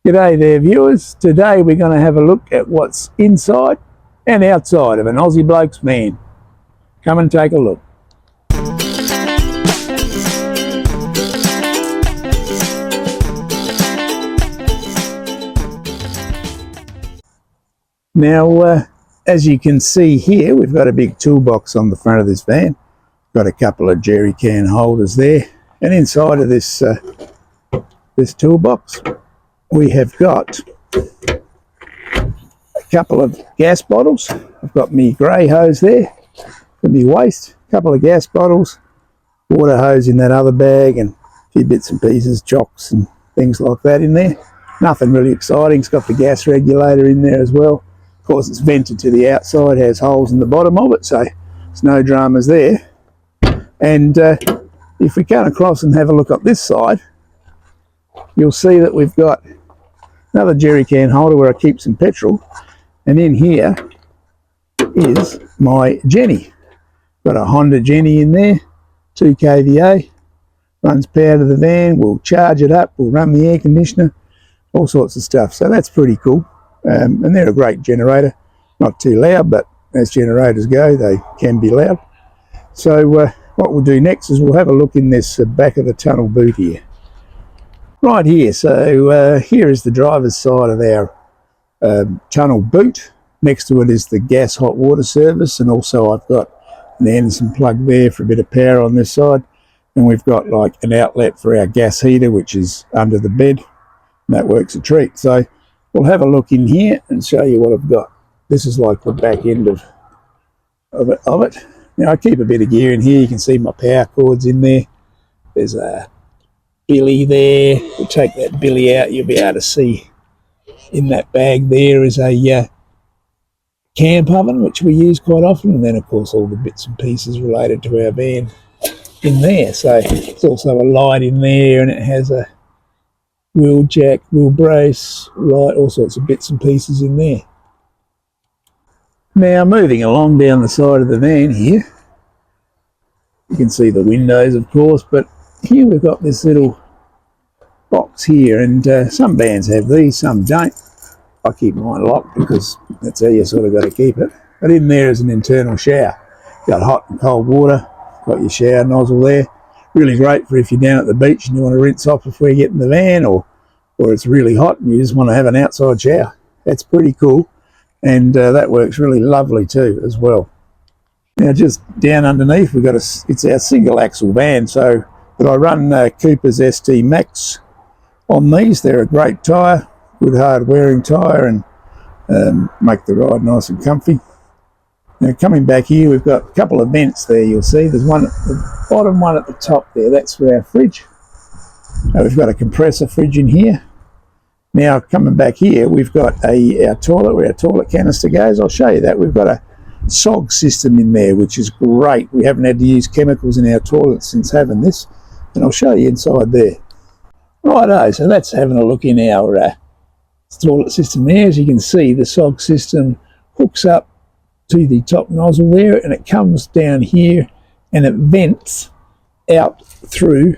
G'day there viewers. Today we're going to have a look at what's inside and outside of an Aussie Blokes van. Come and take a look. Now as you can see here, we've got a big toolbox on the front of this van. Got a couple of jerry can holders there, and inside of this toolbox we have got a couple of gas bottles. I've got me grey hose there for me waste, a couple of gas bottles, water hose in that other bag, and a few bits and pieces, chocks and things like that in there. Nothing really exciting. It's got the gas regulator in there as well. Of course, it's vented to the outside, has holes in the bottom of it, so there's no dramas there. And if we come across and have a look at this side, you'll see that we've got another jerry can holder where I keep some petrol, and in here is my Jenny. Got a Honda Jenny in there, 2 kVA, runs power to the van. We'll charge it up, we'll run the air conditioner, all sorts of stuff. So that's pretty cool, and they're a great generator. Not too loud, but as generators go, they can be loud. So what we'll do next is we'll have a look in this back of the tunnel boot here. Right here, so here is the driver's side of our tunnel boot. Next to it is the gas hot water service, and also I've got an Anderson plug there for a bit of power on this side, and we've got like an outlet for our gas heater which is under the bed, and that works a treat. So we'll have a look in here and show you what I've got. This is like the back end of it. Now I keep a bit of gear in here. You can see my power cords in there. There's a billy there. We'll take that billy out. You'll be able to see in that bag there is a camp oven which we use quite often, and then of course all the bits and pieces related to our van in there. So there's also a light in there, and it has a wheel jack, wheel brace, light, all sorts of bits and pieces in there. Now moving along down the side of the van here, you can see the windows of course, but here we've got this little box here, and some vans have these, some don't. I keep mine locked because that's how you sort of got to keep it. But in there is an internal shower. Got hot and cold water, got your shower nozzle there. Really great for if you're down at the beach and you want to rinse off before you get in the van, or it's really hot and you just want to have an outside shower. That's pretty cool, and that works really lovely too as well. Now just down underneath we've got it's our single axle van, so but I run Cooper's ST Max on these. They're a great tyre, good hard wearing tyre, and make the ride nice and comfy. Now coming back here, we've got a couple of vents there. You'll see there's one at the bottom, one at the top there. That's for our fridge. We've got a compressor fridge in here. Now coming back here, we've got our toilet, where our toilet canister goes. I'll show you that. We've got a SOG system in there, which is great. We haven't had to use chemicals in our toilets since having this, and I'll show you inside there. Righto, so that's having a look in our toilet system there. As you can see, the SOG system hooks up to the top nozzle there, and it comes down here and it vents out through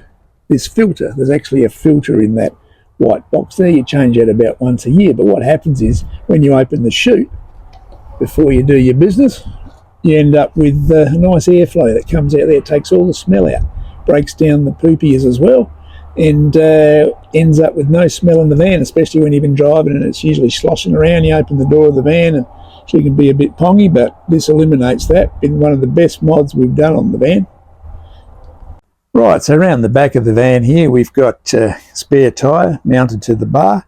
this filter. There's actually a filter in that white box there. You change that about once a year, but what happens is when you open the chute before you do your business, you end up with a nice airflow that comes out there. It takes all the smell out, breaks down the poopies as well, and ends up with no smell in the van, especially when you've been driving and it's usually sloshing around. You open the door of the van and she can be a bit pongy, but this eliminates that. Been one of the best mods we've done on the van. Right, so around the back of the van here we've got spare tyre mounted to the bar.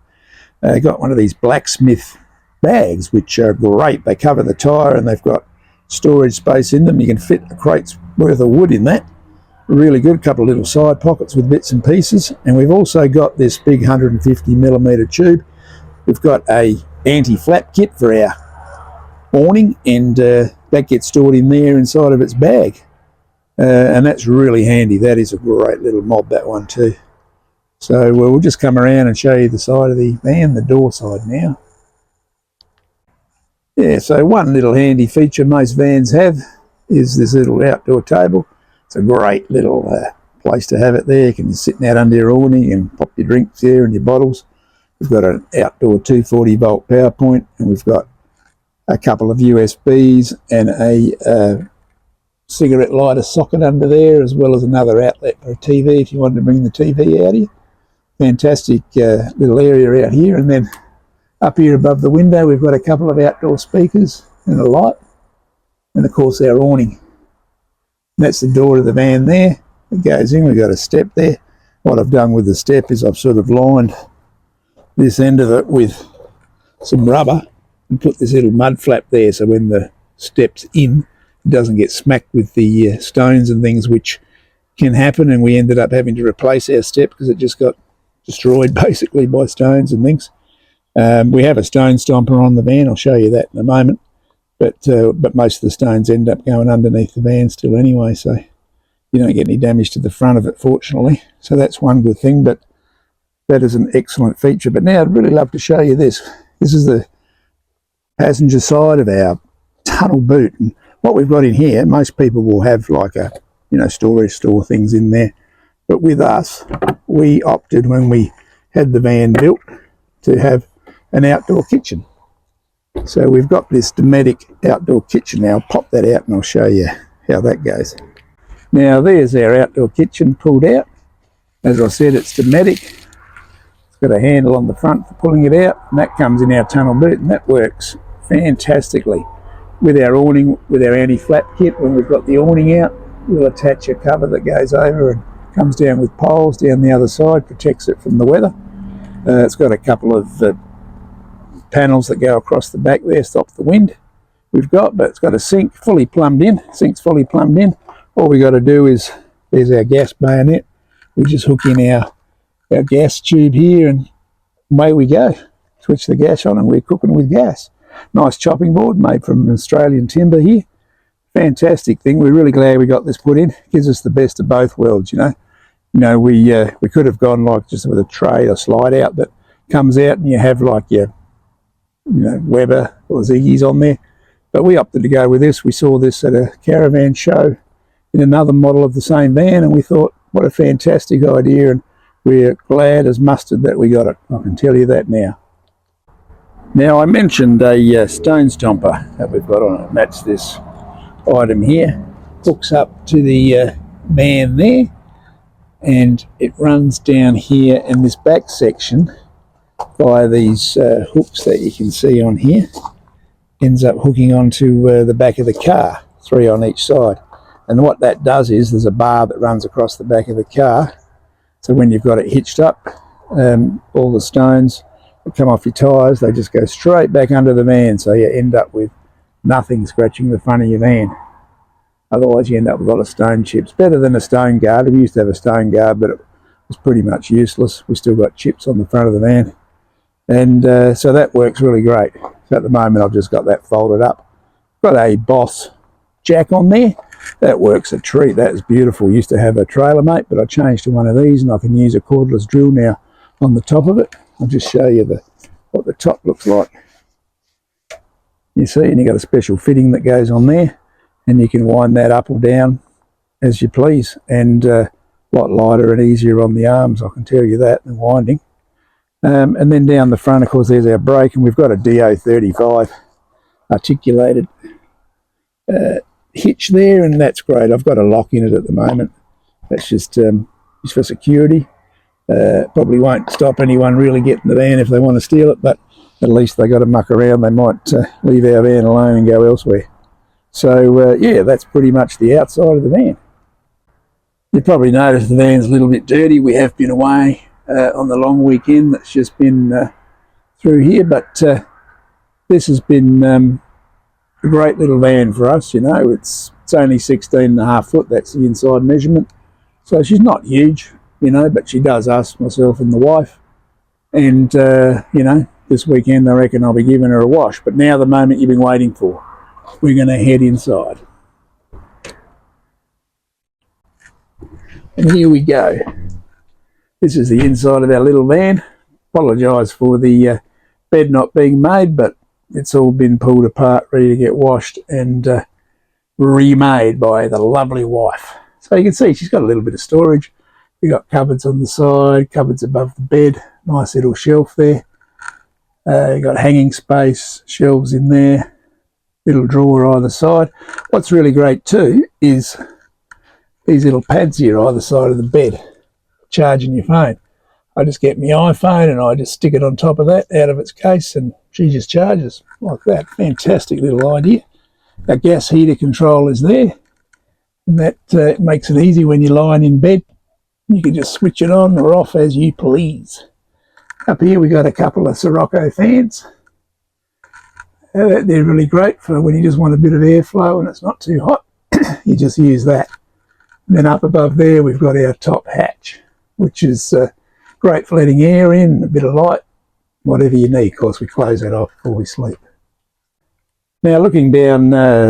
Got one of these blacksmith bags which are great. They cover the tyre and they've got storage space in them. You can fit a crate's worth of wood in that. Really good. Couple of little side pockets with bits and pieces, and we've also got this big 150mm tube. We've got a anti-flap kit for our awning, and that gets stored in there inside of its bag, and that's really handy. That is a great little mob, that one too. So we'll just come around and show you the side of the van, the door side now. Yeah, so one little handy feature most vans have is this little outdoor table. It's a great little place to have it there. You can be sitting out under your awning and pop your drinks there and your bottles. We've got an outdoor 240 volt power point, and we've got a couple of USBs and a cigarette lighter socket under there, as well as another outlet for a TV if you wanted to bring the TV out here. Fantastic little area out here. And then up here above the window we've got a couple of outdoor speakers and a light, and of course our awning. And that's the door to the van there. It goes in. We've got a step there. What I've done with the step is I've sort of lined this end of it with some rubber and put this little mud flap there, so when the step's in, it doesn't get smacked with the stones and things, which can happen. And we ended up having to replace our step because it just got destroyed basically by stones and things. We have a stone stomper on the van. I'll show you that in a moment. But most of the stones end up going underneath the van still anyway, so you don't get any damage to the front of it, fortunately. So that's one good thing, but that is an excellent feature. But now I'd really love to show you this. This is the passenger side of our tunnel boot. And what we've got in here, most people will have like a, storage store things in there. But with us, we opted when we had the van built to have an outdoor kitchen. So we've got this Dometic outdoor kitchen. Now I'll pop that out and I'll show you how that goes. Now there's our outdoor kitchen pulled out. As I said, it's Dometic. It's got a handle on the front for pulling it out, and that comes in our tunnel boot, and that works fantastically. With our awning, with our anti-flap kit, when we've got the awning out, we'll attach a cover that goes over and comes down with poles down the other side, protects it from the weather. It's got a couple of panels that go across the back there, stop the wind. But it's got a sink fully plumbed in. Sink's fully plumbed in. All we got to do is, there's our gas bayonet. We just hook in our gas tube here, and away we go. Switch the gas on and we're cooking with gas. Nice chopping board made from Australian timber here. Fantastic thing. We're really glad we got this put in. Gives us the best of both worlds, we could have gone like just with a tray or slide out that comes out and you have like your Weber or Ziggy's on there, but we opted to go with this. We saw this at a caravan show in another model of the same van, and we thought, what a fantastic idea, and we're glad as mustard that we got it. I can tell you that now. Now I mentioned a stone stomper that we've got on it, and that's this item here. Hooks up to the van there, and it runs down here in this back section via these hooks that you can see on here. Ends up hooking onto the back of the car, 3 on each side. And what that does is there's a bar that runs across the back of the car, so when you've got it hitched up, all the stones that come off your tyres, they just go straight back under the van, so you end up with nothing scratching the front of your van. Otherwise you end up with a lot of stone chips. Better than a stone guard. We used to have a stone guard, but it was pretty much useless. We still got chips on the front of the van, and so that works really great. So at the moment I've just got that folded up. Got a Boss jack on there. That works a treat. That is beautiful. Used to have a trailer mate, but I changed to one of these, and I can use a cordless drill now on the top of it. I'll just show you what the top looks like. You see, and you got a special fitting that goes on there, and you can wind that up or down as you please, and a lot lighter and easier on the arms, I can tell you that, than winding. And then down the front, of course, there's our brake, and we've got a DO35 articulated hitch there, and that's great. I've got a lock in it at the moment. That's just for security. Probably won't stop anyone really getting the van if they want to steal it, but at least they got to muck around. They might leave our van alone and go elsewhere. So yeah, that's pretty much the outside of the van. You probably noticed the van's a little bit dirty. We have been away on the long weekend that's just been through here, but this has been a great little van for us. It's only 16.5 foot. That's the inside measurement, so she's not huge, but she does us, myself and the wife. And this weekend I reckon I'll be giving her a wash. But now the moment you've been waiting for, we're going to head inside. And here we go. This is the inside of our little van. Apologise for the bed not being made, but it's all been pulled apart, ready to get washed and remade by the lovely wife. So you can see she's got a little bit of storage. We've got cupboards on the side, cupboards above the bed, Nice little shelf there. You've got hanging space, shelves in there, little drawer either side. What's really great too is these little pads here either side of the bed, charging your phone. I just get my iPhone and I just stick it on top of that out of its case and she just charges like that. Fantastic little idea. Our gas heater control is there, and that makes it easy when you're lying in bed. You can just switch it on or off as you please. Up here we got a couple of Sirocco fans. They're really great for when you just want a bit of airflow and it's not too hot. You just use that. And then up above there we've got our top hatch, which is great for letting air in, a bit of light, whatever you need. Of course, we close that off before we sleep. Now, looking down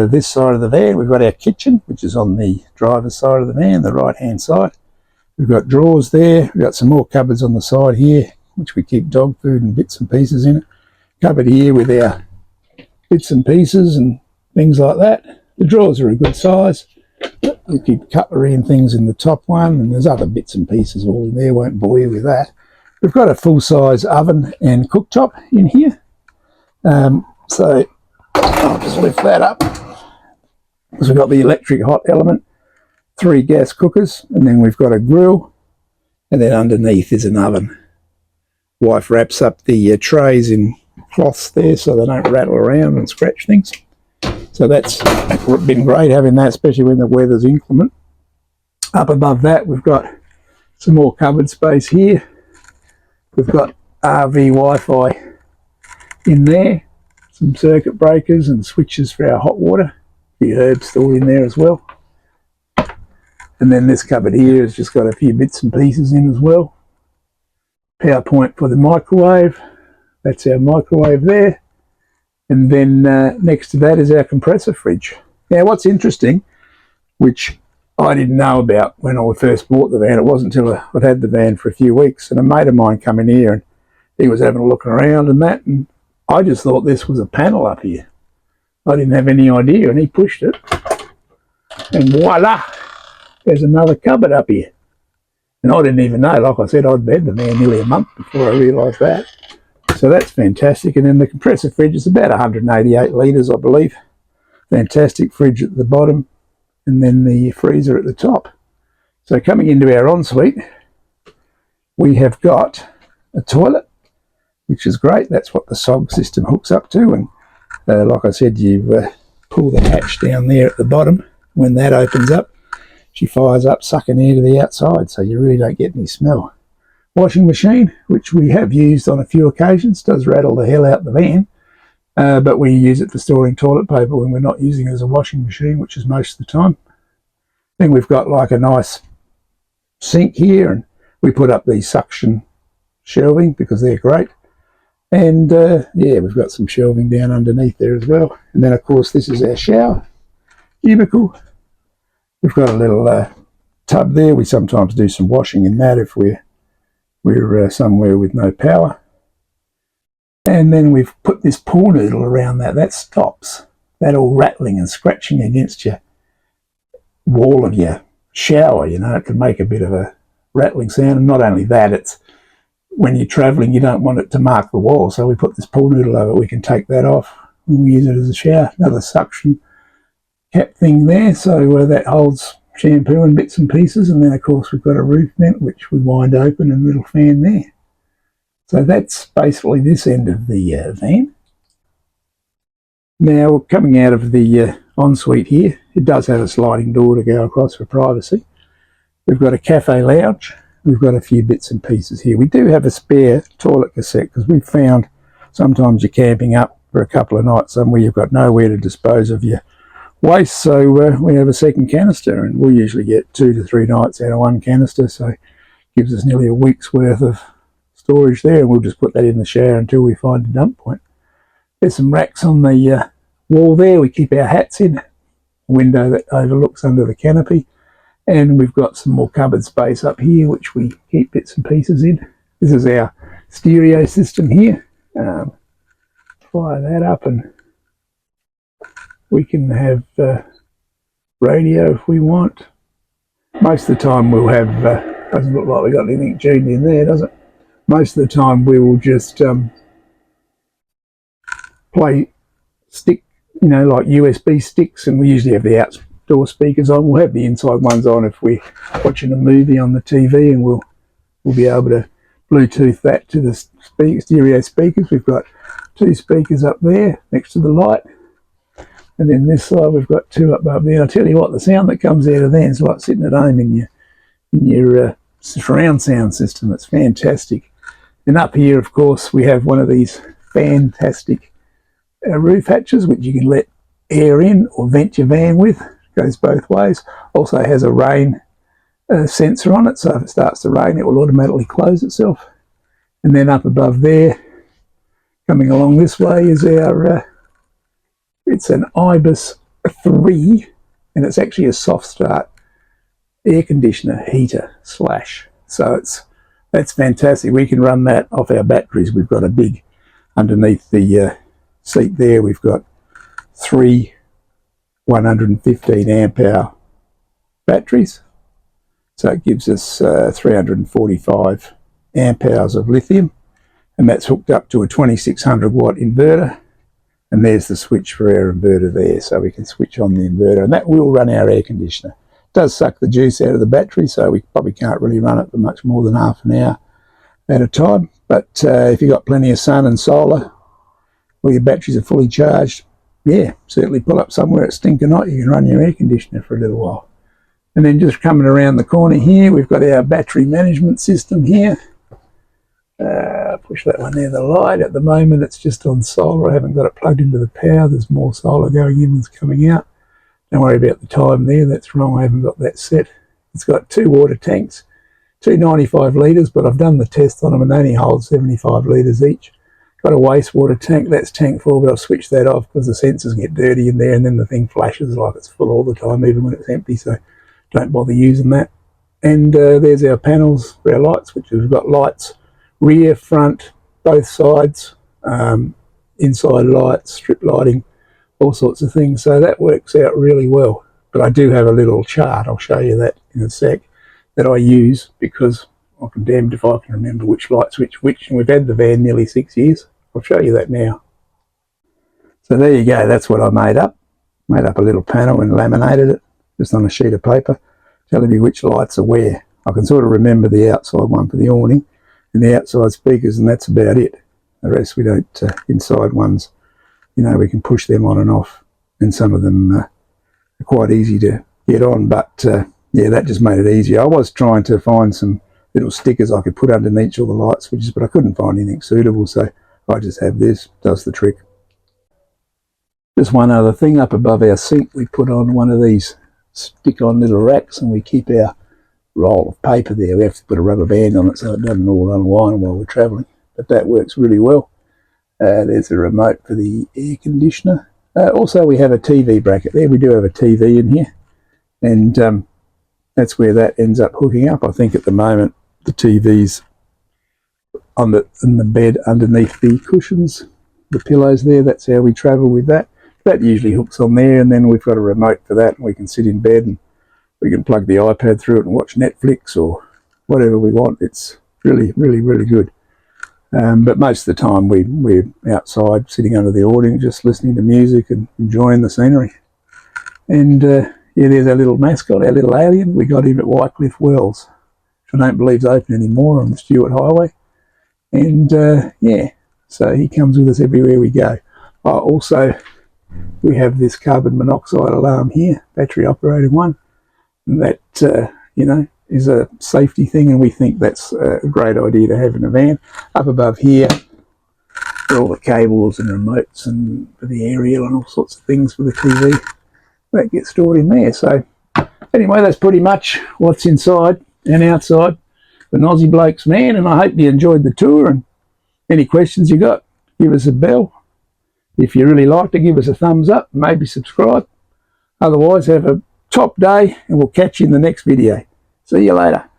this side of the van, we've got our kitchen, which is on the driver's side of the van, the right-hand side. We've got drawers there. We've got some more cupboards on the side here, which we keep dog food and bits and pieces in it. Cupboard here with our bits and pieces and things like that. The drawers are a good size. We keep cutlery and things in the top one, and there's other bits and pieces all in there. Won't bore you with that. We've got a full-size oven and cooktop in here. So I'll just lift that up. So we've got the electric hot element, 3 gas cookers, and then we've got a grill, and then underneath is an oven. Wife wraps up the trays in cloths there so they don't rattle around and scratch things. So that's been great having that, especially when the weather's inclement. Up above that, we've got some more cupboard space here. We've got RV Wi-Fi in there, some circuit breakers and switches for our hot water. The herbs stored in there as well. And then this cupboard here has just got a few bits and pieces in as well. Power point for the microwave. That's our microwave there. And then next to that is our compressor fridge. Now, what's interesting, which I didn't know about when I first bought the van, it wasn't until I'd had the van for a few weeks, and a mate of mine come in here and he was having a look around and that, and I just thought this was a panel up here. I didn't have any idea, and he pushed it, and voila, there's another cupboard up here. And I didn't even know, like I said, I'd been the van nearly a month before I realised that. So that's fantastic. And then the compressor fridge is about 188 litres, I believe. Fantastic fridge at the bottom, and then the freezer at the top. So coming into our ensuite, we have got a toilet, which is great. That's what the SOG system hooks up to. And like I said, you pull the hatch down there at the bottom. When that opens up, she fires up, sucking air to the outside, so you really don't get any smell. Washing machine, which we have used on a few occasions, does rattle the hell out the van, but we use it for storing toilet paper when we're not using it as a washing machine, which is most of the time. Then we've got like a nice sink here, and we put up these suction shelving because they're great. And yeah, we've got some shelving down underneath there as well. And then of course this is our shower cubicle. We've got a little tub there. We sometimes do some washing in that if we're somewhere with no power. And then we've put this pool noodle around that. That stops that all rattling and scratching against your wall of your shower. You know, it can make a bit of a rattling sound. And not only that, it's when you're travelling, you don't want it to mark the wall. So we put this pool noodle over it. We can take that off and we use it as a shower. Another suction cap thing there. So that holds shampoo and bits and pieces, and then of course we've got a roof vent which we wind open and a little fan there. So that's basically this end of the van. Now coming out of the ensuite here, it does have a sliding door to go across for privacy. We've got a cafe lounge. We've got a few bits and pieces here. We do have a spare toilet cassette because we've found sometimes you're camping up for a couple of nights somewhere, you've got nowhere to dispose of your waste, so we have a second canister, and we'll usually get 2 to 3 nights out of one canister, so it gives us nearly a week's worth of storage there, and we'll just put that in the shower until we find a dump point. There's some racks on the wall there. We keep our hats in, a window that overlooks under the canopy, and we've got some more cupboard space up here which we keep bits and pieces in. This is our stereo system here. Fire that up and we can have radio if we want. Most of the time we'll have, doesn't look like we've got anything tuned in there, does it? most of the time we will just play stick, you know, like USB sticks, and we usually have the outdoor speakers on. We'll have the inside ones on if we're watching a movie on the TV, and we'll be able to Bluetooth that to the stereo speakers. We've got 2 speakers up there next to the light, and then this side we've got 2 up above there. I'll tell you what, the sound that comes out of there is like sitting at home in your surround sound system. It's fantastic. And up here, of course, we have one of these fantastic roof hatches, which you can let air in or vent your van with. It goes both ways. Also has a rain sensor on it, so if it starts to rain, it will automatically close itself. And then up above there, coming along this way, is our it's an Ibis 3, and it's actually a soft start air conditioner heater slash. So that's fantastic. We can run that off our batteries. We've got a big, underneath the seat there, we've got 3 115 amp hour batteries. So it gives us 345 amp hours of lithium, and that's hooked up to a 2600 watt inverter. And there's the switch for our inverter there, so we can switch on the inverter, and that will run our air conditioner. It does suck the juice out of the battery, so we probably can't really run it for much more than half an hour at a time. But if you've got plenty of sun and solar, or your batteries are fully charged, yeah, certainly pull up somewhere at stink or not, you can run your air conditioner for a little while. And then just coming around the corner here, we've got our battery management system here. Push that one there, the light. At the moment it's just on solar. I haven't got it plugged into the power. There's more solar going in than's coming out. Don't worry about the time there, that's wrong, I haven't got that set. It's got 2 water tanks, 2 95 litres, but I've done the test on them and they only hold 75 litres each. Got a wastewater tank, that's tank full, but I've switched that off because the sensors get dirty in there, and then the thing flashes like it's full all the time, even when it's empty, so don't bother using that. And there's our panels for our lights, which we've got lights rear, front, both sides, inside lights, strip lighting, all sorts of things. So that works out really well. But I do have a little chart, I'll show you that in a sec, that I use because I'm damned if I can remember which lights which, and we've had the van nearly 6 years. I'll show you that now. So there you go, that's what I made up. Made up a little panel and laminated it just on a sheet of paper, telling me which lights are where. I can sort of remember the outside one for the awning and the outside speakers, and that's about it. The rest we don't. Inside ones, you know, we can push them on and off, and some of them are quite easy to get on, but yeah, that just made it easier. I was trying to find some little stickers I could put underneath all the light switches, but I couldn't find anything suitable, so I just have this, does the trick. Just one other thing, up above our sink we put on one of these stick-on little racks, and we keep our roll of paper there. We have to put a rubber band on it so it doesn't all unwind while we're travelling, but that works really well. There's the remote for the air conditioner. Also we have a TV bracket there. We do have a TV in here, and that's where that ends up hooking up. I think at the moment the TV's in the bed underneath the cushions, the pillows there. That's how we travel with that. That usually hooks on there, and then we've got a remote for that, and we can sit in bed and we can plug the iPad through it and watch Netflix or whatever we want. It's really, really, really good. But most of the time we're outside sitting under the awning just listening to music and enjoying the scenery. And yeah, there's our little mascot, our little alien. We got him at Wycliffe Wells, which I don't believe is open anymore, on the Stewart Highway. And yeah, so he comes with us everywhere we go. Also, we have this carbon monoxide alarm here, battery operated one, and that you know, is a safety thing, and we think that's a great idea to have in a van. Up above here are all the cables and remotes and for the aerial and all sorts of things for the TV that get stored in there. So anyway, that's pretty much what's inside and outside an Aussie Blokes van, and I hope you enjoyed the tour. And any questions you got, give us a bell. If you really liked it, give us a thumbs up, maybe subscribe. Otherwise, have a top day, and we'll catch you in the next video. See you later.